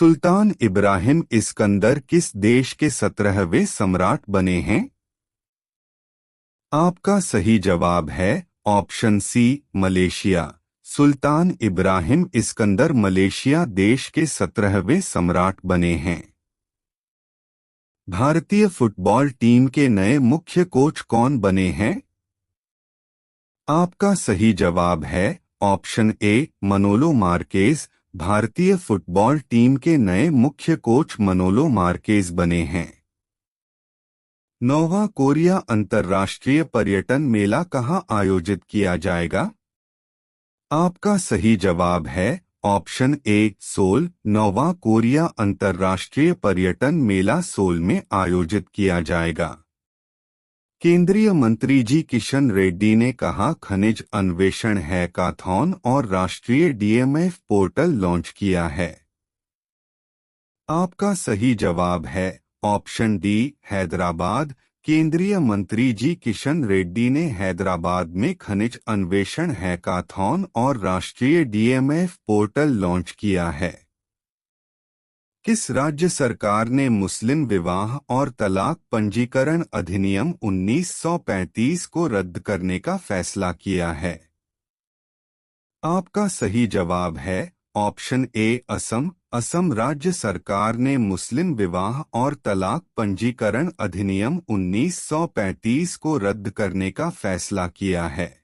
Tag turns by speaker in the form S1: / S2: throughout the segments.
S1: सुल्तान Ibrahim Iskander किस देश के 17वें सम्राट बने हैं? आपका सही जवाब है ऑप्शन सी, मलेशिया। सुल्तान इब्राहिम इस्कंदर मलेशिया देश के 17वें सम्राट बने हैं। भारतीय फुटबॉल टीम के नए मुख्य कोच कौन बने हैं? आपका सही जवाब है ऑप्शन ए, मनोलो मार्केज। भारतीय फुटबॉल टीम के नए मुख्य कोच मनोलो मार्केज बने हैं। 9वां कोरिया अंतर्राष्ट्रीय पर्यटन मेला कहाँ आयोजित किया जाएगा? आपका सही जवाब है ऑप्शन ए, सोल। 9वां कोरिया अंतर्राष्ट्रीय पर्यटन मेला सोल में आयोजित किया जाएगा। केंद्रीय मंत्री जी किशन रेड्डी ने कहा खनिज अन्वेषण हैकाथॉन और राष्ट्रीय डीएमएफ पोर्टल लॉन्च किया है। आपका सही जवाब है ऑप्शन डी, हैदराबाद। केंद्रीय मंत्री जी किशन रेड्डी ने हैदराबाद में खनिज अन्वेषण हैकाथॉन और राष्ट्रीय डीएमएफ पोर्टल लॉन्च किया है। किस राज्य सरकार ने मुस्लिम विवाह और तलाक पंजीकरण अधिनियम 1935 को रद्द करने का फैसला किया है? आपका सही जवाब है ऑप्शन ए, असम। असम राज्य सरकार ने मुस्लिम विवाह और तलाक पंजीकरण अधिनियम 1935 को रद्द करने का फैसला किया है।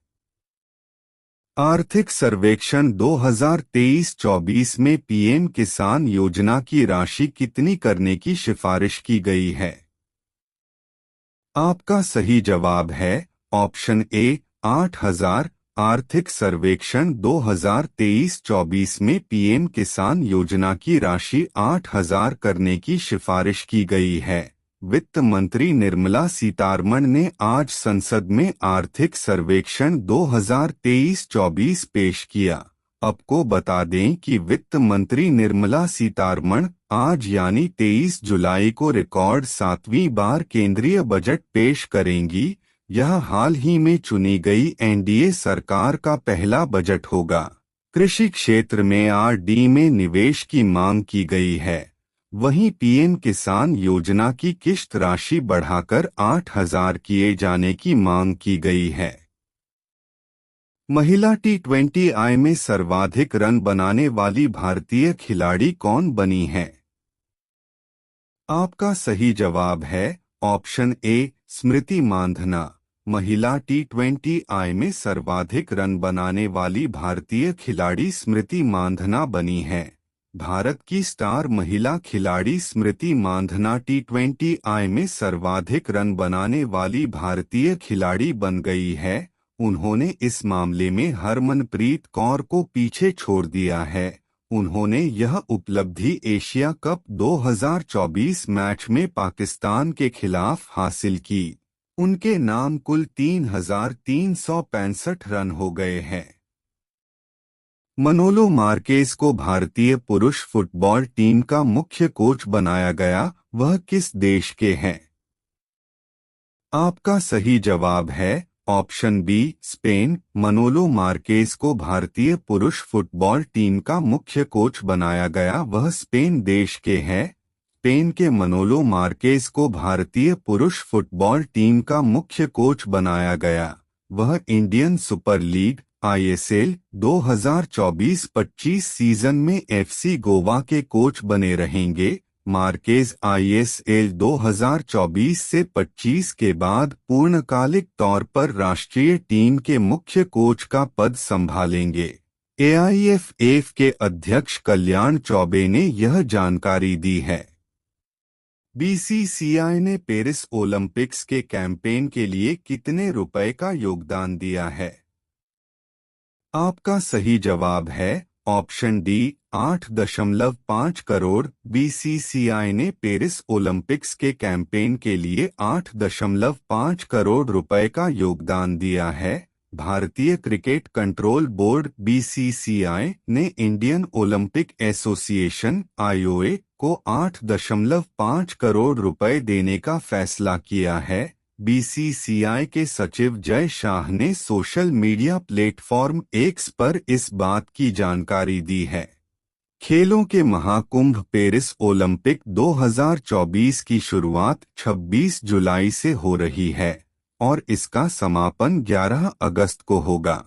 S1: आर्थिक सर्वेक्षण 2023-24 में पीएम किसान योजना की राशि कितनी करने की सिफारिश की गई है? आपका सही जवाब है ऑप्शन ए, 8,000। आर्थिक सर्वेक्षण 2023-24 में पीएम किसान योजना की राशि 8,000 करने की सिफारिश की गई है। वित्त मंत्री निर्मला सीतारमण ने आज संसद में आर्थिक सर्वेक्षण 2023-24 पेश किया। आपको बता दें कि वित्त मंत्री निर्मला सीतारमण आज यानी 23 जुलाई को रिकॉर्ड 7वीं बार केंद्रीय बजट पेश करेंगी। यह हाल ही में चुनी गई एनडीए सरकार का पहला बजट होगा। कृषि क्षेत्र में आरडी में निवेश की मांग की गई है। वहीं पीएम किसान योजना की किश्त राशि बढ़ाकर 8,000 किए जाने की मांग की गई है। महिला T20I में सर्वाधिक रन बनाने वाली भारतीय खिलाड़ी कौन बनी है? आपका सही जवाब है ऑप्शन ए, स्मृति मांधना। महिला T20I में सर्वाधिक रन बनाने वाली भारतीय खिलाड़ी स्मृति मांधना बनी है। भारत की स्टार महिला खिलाड़ी स्मृति मांधना T20I में सर्वाधिक रन बनाने वाली भारतीय खिलाड़ी बन गई है। उन्होंने इस मामले में हरमनप्रीत कौर को पीछे छोड़ दिया है। उन्होंने यह उपलब्धि एशिया कप 2024 मैच में पाकिस्तान के खिलाफ हासिल की। उनके नाम कुल 3,365 रन हो गए हैं। मनोलो मार्केज को भारतीय पुरुष फुटबॉल टीम का मुख्य कोच बनाया गया, वह किस देश के हैं? आपका सही जवाब है option B, Spain. Manolo Marquez को भारतीय पुरुष फुटबॉल टीम का मुख्य कोच बनाया गया, वह स्पेन देश के हैं। स्पेन के मनोलो मार्केज को भारतीय पुरुष फुटबॉल टीम का मुख्य कोच बनाया गया। वह Indian super league ISL 2024-25 season में FC गोवा के कोच बने रहेंगे। मार्केज ISL 2024 से 25 के बाद पूर्णकालिक तौर पर राष्ट्रीय टीम के मुख्य कोच का पद संभालेंगे। AIFF के अध्यक्ष कल्याण चौबे ने यह जानकारी दी है। BCCI ने पेरिस ओलंपिक्स के कैंपेन के लिए कितने रुपए का योगदान दिया है? आपका सही जवाब है ऑप्शन डी, 8.5 करोड़। BCCI ने पेरिस ओलंपिक्स के कैंपेन के लिए 8.5 करोड़ रुपए का योगदान दिया है। भारतीय क्रिकेट कंट्रोल बोर्ड BCCI ने इंडियन ओलंपिक एसोसिएशन IOA को 8.5 करोड़ रुपए देने का फैसला किया है। BCCI के सचिव जय शाह ने सोशल मीडिया प्लेटफॉर्म X पर इस बात की जानकारी दी है। खेलों के महाकुंभ पेरिस ओलंपिक 2024 की शुरुआत 26 जुलाई से हो रही है और इसका समापन 11 अगस्त को होगा।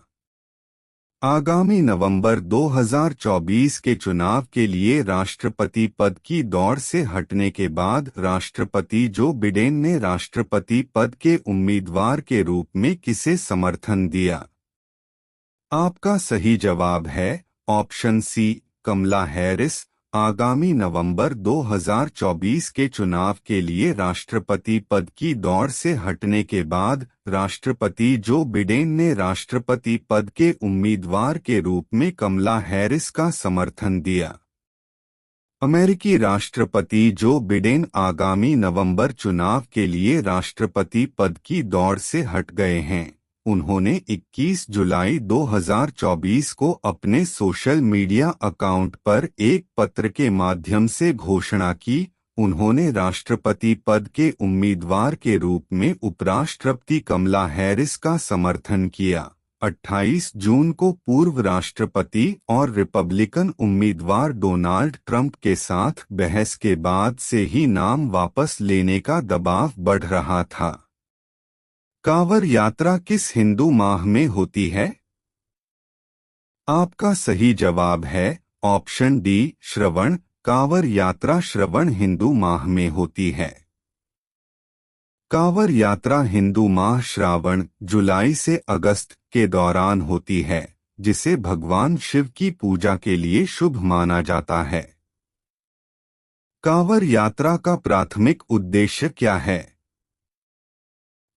S1: आगामी नवंबर 2024 के चुनाव के लिए राष्ट्रपति पद की दौड़ से हटने के बाद राष्ट्रपति जो बिडेन ने राष्ट्रपति पद के उम्मीदवार के रूप में किसे समर्थन दिया? आपका सही जवाब है ऑप्शन सी, कमला हैरिस। आगामी नवंबर 2024 के चुनाव के लिए राष्ट्रपति पद की दौड़ से हटने के बाद राष्ट्रपति जो बिडेन ने राष्ट्रपति पद के उम्मीदवार के रूप में कमला हैरिस का समर्थन दिया। अमेरिकी राष्ट्रपति जो बिडेन आगामी नवंबर चुनाव के लिए राष्ट्रपति पद की दौड़ से हट गए हैं। उन्होंने 21 जुलाई 2024 को अपने सोशल मीडिया अकाउंट पर एक पत्र के माध्यम से घोषणा की। उन्होंने राष्ट्रपति पद के उम्मीदवार के रूप में उपराष्ट्रपति कमला हैरिस का समर्थन किया। 28 जून को पूर्व राष्ट्रपति और रिपब्लिकन उम्मीदवार डोनाल्ड ट्रंप के साथ बहस के बाद से ही नाम वापस लेने का दबाव बढ़ रहा था। कांवर यात्रा किस हिंदू माह में होती है? आपका सही जवाब है ऑप्शन डी, श्रवण। कांवर यात्रा श्रवण हिंदू माह में होती है। कांवर यात्रा हिंदू माह श्रावण, जुलाई से अगस्त के दौरान होती है, जिसे भगवान शिव की पूजा के लिए शुभ माना जाता है। कांवर यात्रा का प्राथमिक उद्देश्य क्या है?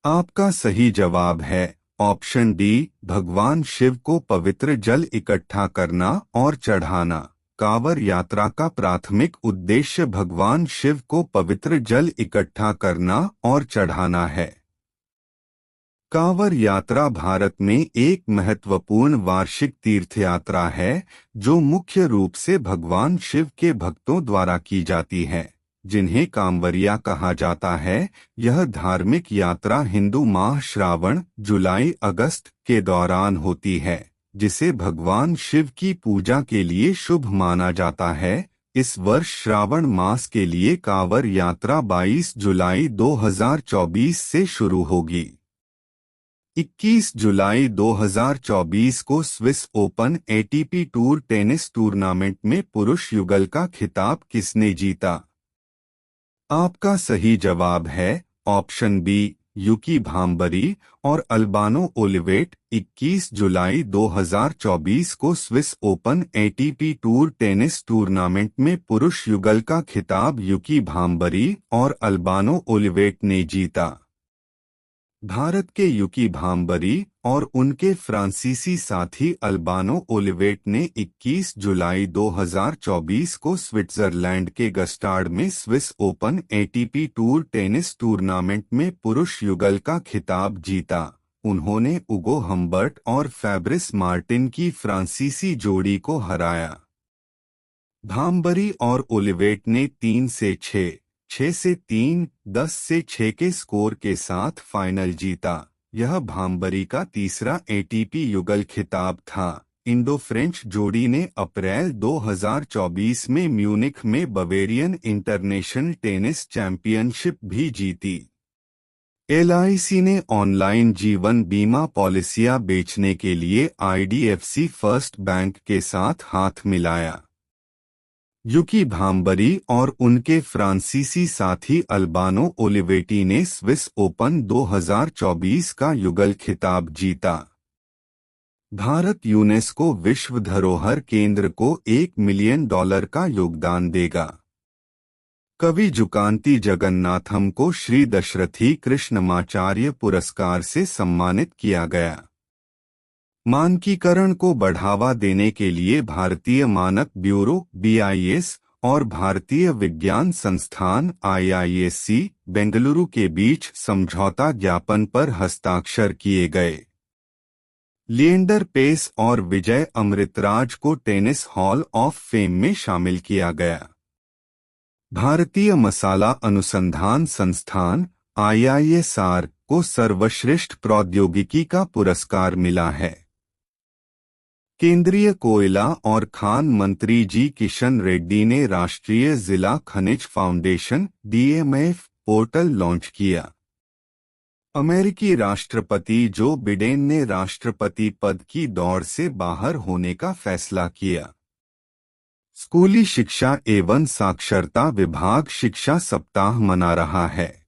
S1: आपका सही जवाब है ऑप्शन डी, भगवान शिव को पवित्र जल इकट्ठा करना और चढ़ाना। कांवर यात्रा का प्राथमिक उद्देश्य भगवान शिव को पवित्र जल इकट्ठा करना और चढ़ाना है। कांवर यात्रा भारत में एक महत्वपूर्ण वार्षिक तीर्थयात्रा है जो मुख्य रूप से भगवान शिव के भक्तों द्वारा की जाती है, जिन्हें कांवरिया कहा जाता है। यह धार्मिक यात्रा हिंदू माह श्रावण, जुलाई अगस्त के दौरान होती है, जिसे भगवान शिव की पूजा के लिए शुभ माना जाता है। इस वर्ष श्रावण मास के लिए कांवर यात्रा 22 जुलाई 2024 से शुरू होगी। 21 जुलाई 2024 को Swiss open ATP tour tennis tournament में पुरुष युगल का खिताब किसने जीता? आपका सही जवाब है ऑप्शन बी, यूकी भाम्बरी और अल्बानो ओलिवेट। 21 जुलाई 2024 को Swiss open ATP tour tennis tournament में पुरुष युगल का खिताब यूकी भाम्बरी और अल्बानो ओलिवेट ने जीता। भारत के यूकी भाम्बरी और उनके फ्रांसीसी साथी अल्बानो ओलिवेट ने 21 जुलाई 2024 को स्विट्जरलैंड के गस्टार्ड में Swiss open ATP tour tennis tournament में पुरुष युगल का खिताब जीता। उन्होंने उगो हम्बर्ट और फैब्रिस मार्टिन की फ्रांसीसी जोड़ी को हराया। भाम्बरी और ओलिवेट ने 3 से 6, 6 से 3, 10 से 6 के स्कोर के साथ फाइनल जीता। यह भाम्बरी का तीसरा एटीपी युगल खिताब था। इंडो फ्रेंच जोड़ी ने अप्रैल 2024 में म्यूनिख में बवेरियन इंटरनेशनल टेनिस चैंपियनशिप भी जीती। LIC ने ऑनलाइन जीवन बीमा पॉलिसियां बेचने के लिए IDFC फर्स्ट बैंक के साथ हाथ मिलाया। यूकी भाम्बरी और उनके फ्रांसीसी साथी अल्बानो ओलिवेटी ने स्विस ओपन 2024 का युगल खिताब जीता। भारत यूनेस्को विश्व धरोहर केंद्र को $1 मिलियन का योगदान देगा। कवि जुकांती जगन्नाथम को श्री दशरथी कृष्णमाचार्य पुरस्कार से सम्मानित किया गया। मानकीकरण को बढ़ावा देने के लिए भारतीय मानक ब्यूरो BIS और भारतीय विज्ञान संस्थान IISc बेंगलुरु के बीच समझौता ज्ञापन पर हस्ताक्षर किए गए। लिएंडर पेस और विजय अमृतराज को टेनिस हॉल ऑफ फेम में शामिल किया गया। भारतीय मसाला अनुसंधान संस्थान IISR को सर्वश्रेष्ठ प्रौद्योगिकी का पुरस्कार मिला है। केंद्रीय कोयला और खान मंत्री जी किशन रेड्डी ने राष्ट्रीय जिला खनिज फाउंडेशन (DMF) पोर्टल लॉन्च किया। अमेरिकी राष्ट्रपति जो बिडेन ने राष्ट्रपति पद की दौड़ से बाहर होने का फैसला किया। स्कूली शिक्षा एवं साक्षरता विभाग शिक्षा सप्ताह मना रहा है।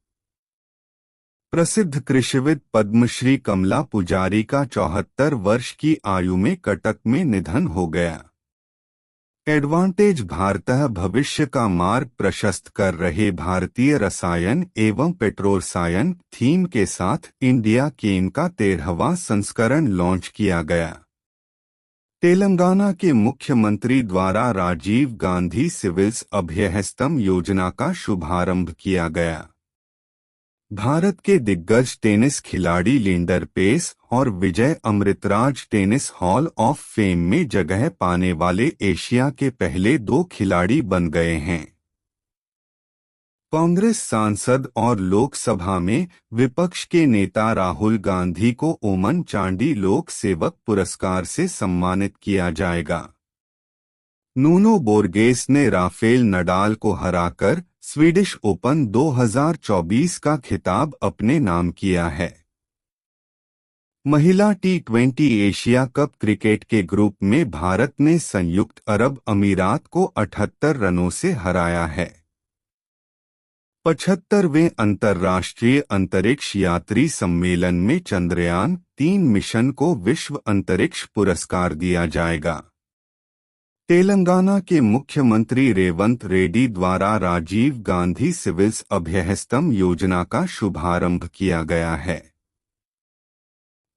S1: प्रसिद्ध कृषिविद पद्मश्री कमला पुजारी का 74 वर्ष की आयु में कटक में निधन हो गया। एडवांटेज भारतः भविष्य का मार्ग प्रशस्त कर रहे भारतीय रसायन एवं पेट्रोरसायन थीम के साथ इंडिया केम का 13वां संस्करण लॉन्च किया गया। तेलंगाना के मुख्यमंत्री द्वारा राजीव गांधी सिविल्स अभयहस्तं योजना का शुभारंभ किया गया। भारत के दिग्गज टेनिस खिलाड़ी लिंडर पेस और Vijay Amritraj tennis hall of fame में जगह पाने वाले एशिया के पहले 2 खिलाड़ी बन गए हैं। कांग्रेस सांसद और लोकसभा में विपक्ष के नेता राहुल गांधी को ओमन चांडी लोक सेवक पुरस्कार से सम्मानित किया जाएगा। नूनो बोर्गेस ने राफेल नडाल को हराकर स्वीडिश ओपन 2024 का खिताब अपने नाम किया है। महिला T20 एशिया कप क्रिकेट के ग्रुप में भारत ने संयुक्त अरब अमीरात को 78 रनों से हराया है। 75वें अंतर्राष्ट्रीय अंतरिक्ष यात्री सम्मेलन में चंद्रयान-3 मिशन को विश्व अंतरिक्ष पुरस्कार दिया जाएगा। तेलंगाना के मुख्यमंत्री रेवंत रेड्डी द्वारा राजीव गांधी सिविल्स अभयहस्तं योजना का शुभारंभ किया गया है।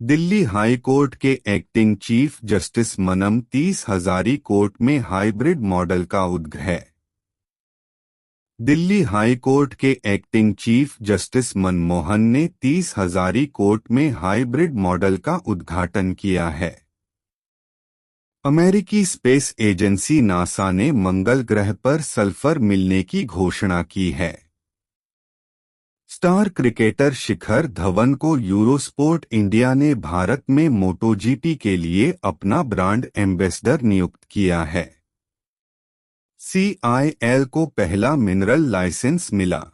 S1: दिल्ली हाई कोर्ट के एक्टिंग चीफ जस्टिस मनम 30 हजारी कोर्ट में हाइब्रिड मॉडल का उद्घाटन। दिल्ली हाई कोर्ट के एक्टिंग चीफ जस्टिस मनमोहन ने 30 हजारी कोर्ट में हाइब्रिड मॉडल का उद्घाटन किया है। अमेरिकी स्पेस एजेंसी नासा ने मंगल ग्रह पर सल्फर मिलने की घोषणा की है। स्टार क्रिकेटर शिखर धवन को यूरोस्पोर्ट इंडिया ने भारत में मोटोजीपी के लिए अपना ब्रांड एम्बेसडर नियुक्त किया है। CIL को पहला मिनरल लाइसेंस मिला।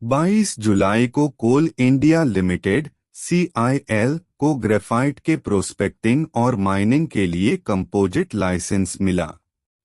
S1: 22 जुलाई को कोल इंडिया लिमिटेड CIL को ग्रेफाइट के प्रोस्पेक्टिंग और माइनिंग के लिए कंपोजिट लाइसेंस मिला।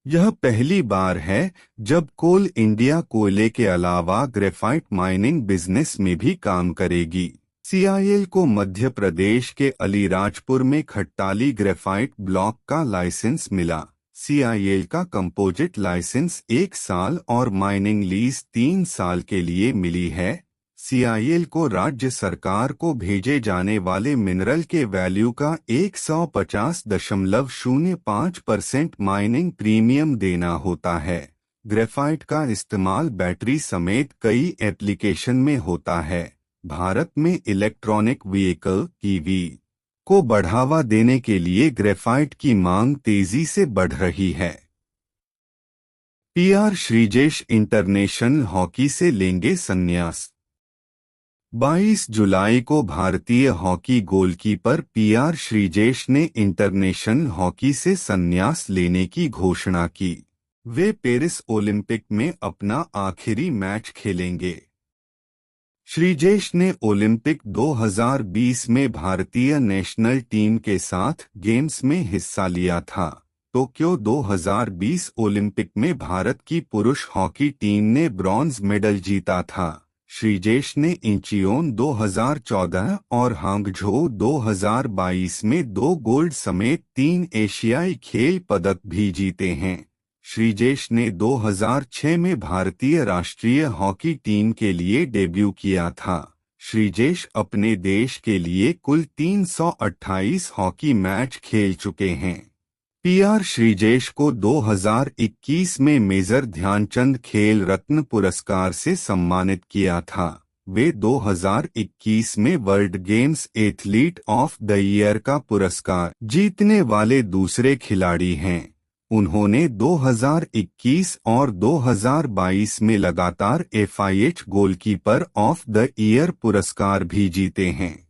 S1: यह पहली बार है जब कोल इंडिया कोयले के अलावा ग्रेफाइट माइनिंग बिजनेस में भी काम करेगी। CIL को मध्य प्रदेश के अलीराजपुर में खट्टाली ग्रेफाइट ब्लॉक का लाइसेंस मिला। CIL का कंपोजिट लाइसेंस 1 साल और माइनिंग लीज 3 साल के लिए मिली है। CIL को राज्य सरकार को भेजे जाने वाले मिनरल के वैल्यू का 150.05% माइनिंग प्रीमियम देना होता है। ग्रेफाइट का इस्तेमाल बैटरी समेत कई एप्लीकेशन में होता है। भारत में इलेक्ट्रॉनिक व्हीकल (EV) को बढ़ावा देने के लिए ग्रेफाइट की मांग तेजी से बढ़ रही है। PR श्रीजेश इंटरनेशनल हॉकी से लेंगे संन्यास। 22 जुलाई को भारतीय हॉकी गोलकीपर PR श्रीजेश ने इंटरनेशनल हॉकी से संन्यास लेने की घोषणा की। वे पेरिस ओलंपिक में अपना आखिरी मैच खेलेंगे। श्रीजेश ने ओलंपिक 2020 में भारतीय नेशनल टीम के साथ गेम्स में हिस्सा लिया था। टोक्यो 2020 ओलंपिक में भारत की पुरुष हॉकी टीम ने ब्रॉन्ज मेडल जीता था। श्रीजेश ने इंचियोन 2014 और हांगझो 2022 में 2 गोल्ड समेत 3 एशियाई खेल पदक भी जीते हैं। श्रीजेश ने 2006 में भारतीय राष्ट्रीय हॉकी टीम के लिए डेब्यू किया था। श्रीजेश अपने देश के लिए कुल 328 हॉकी मैच खेल चुके हैं। PR श्रीजेश को 2021 में मेजर ध्यानचंद खेल रत्न पुरस्कार से सम्मानित किया था। वे 2021 में world games athlete of the year का पुरस्कार जीतने वाले दूसरे खिलाड़ी हैं। उन्होंने 2021 और 2022 में लगातार FIH goalkeeper of the year पुरस्कार भी जीते हैं।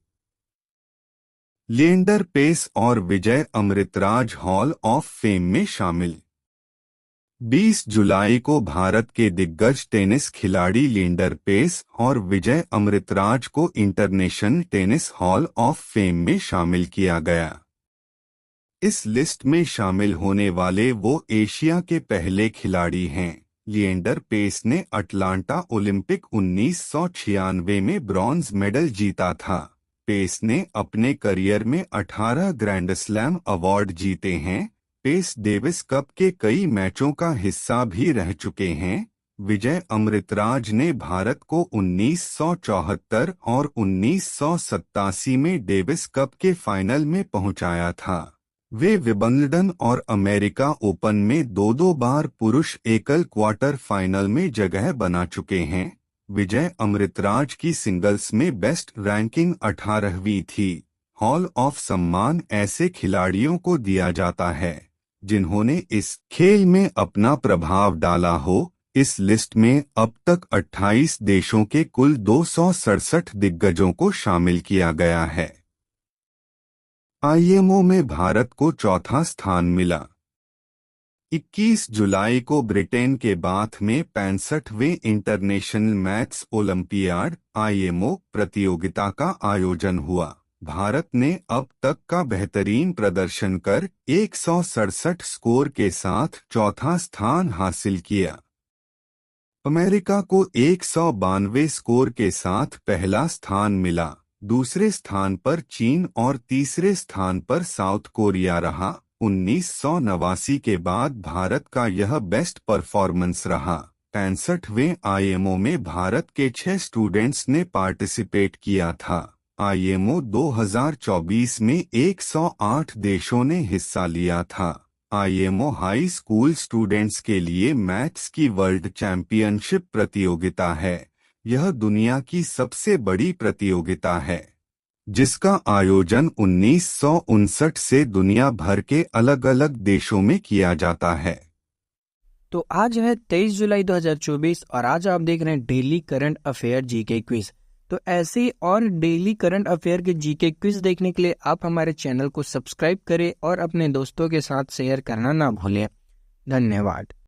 S1: लिएंडर पेस और Vijay Amritraj hall of fame में शामिल। 20 जुलाई को भारत के दिग्गज टेनिस खिलाड़ी लिएंडर पेस और विजय अमृतराज को international tennis hall of fame में शामिल किया गया। इस लिस्ट में शामिल होने वाले वो एशिया के पहले खिलाड़ी हैं। लिएंडर पेस ने अटलांटा ओलंपिक 1996 में ब्रॉन्ज मेडल जीता था। पेस ने अपने करियर में 18 ग्रैंड स्लैम अवार्ड जीते हैं। पेस डेविस कप के कई मैचों का हिस्सा भी रह चुके हैं। विजय अमृतराज ने भारत को 1974 और 1987 में डेविस कप के फाइनल में पहुंचाया था। वे विंबलडन और अमेरिका ओपन में दो बार पुरुष एकल क्वार्टर फाइनल में जगह बना चुके हैं। विजय अमृतराज की सिंगल्स में बेस्ट रैंकिंग 18वीं थी। हॉल ऑफ सम्मान ऐसे खिलाड़ियों को दिया जाता है जिन्होंने इस खेल में अपना प्रभाव डाला हो। इस लिस्ट में अब तक 28 देशों के कुल 267 दिग्गजों को शामिल किया गया है। आईएमओ में भारत को चौथा स्थान मिला। 21 जुलाई को ब्रिटेन के बाथ में 65वें इंटरनेशनल मैथ्स ओलंपियाड आईएमओ प्रतियोगिता का आयोजन हुआ। भारत ने अब तक का बेहतरीन प्रदर्शन कर 167 स्कोर के साथ चौथा स्थान हासिल किया। अमेरिका को 192 स्कोर के साथ पहला स्थान मिला। दूसरे स्थान पर चीन और तीसरे स्थान पर साउथ कोरिया रहा। 1989 के बाद भारत का यह बेस्ट परफॉर्मेंस रहा। 65वें आईएमओ में भारत के 6 स्टूडेंट्स ने पार्टिसिपेट किया था। आईएमओ 2024 में 108 देशों ने हिस्सा लिया था। आईएमओ हाई स्कूल स्टूडेंट्स के लिए मैथ्स की वर्ल्ड चैंपियनशिप प्रतियोगिता है। यह दुनिया की सबसे बड़ी प्रतियोगिता है, जिसका आयोजन 1959 से दुनिया भर के अलग अलग देशों में किया जाता है।
S2: तो आज है 23 जुलाई 2024 और आज आप देख रहे हैं daily current affair GK quiz. तो ऐसे और डेली करंट अफेयर के जीके क्विज देखने के लिए आप हमारे चैनल को सब्सक्राइब करें और अपने दोस्तों के साथ शेयर करना ना भूलें। धन्यवाद।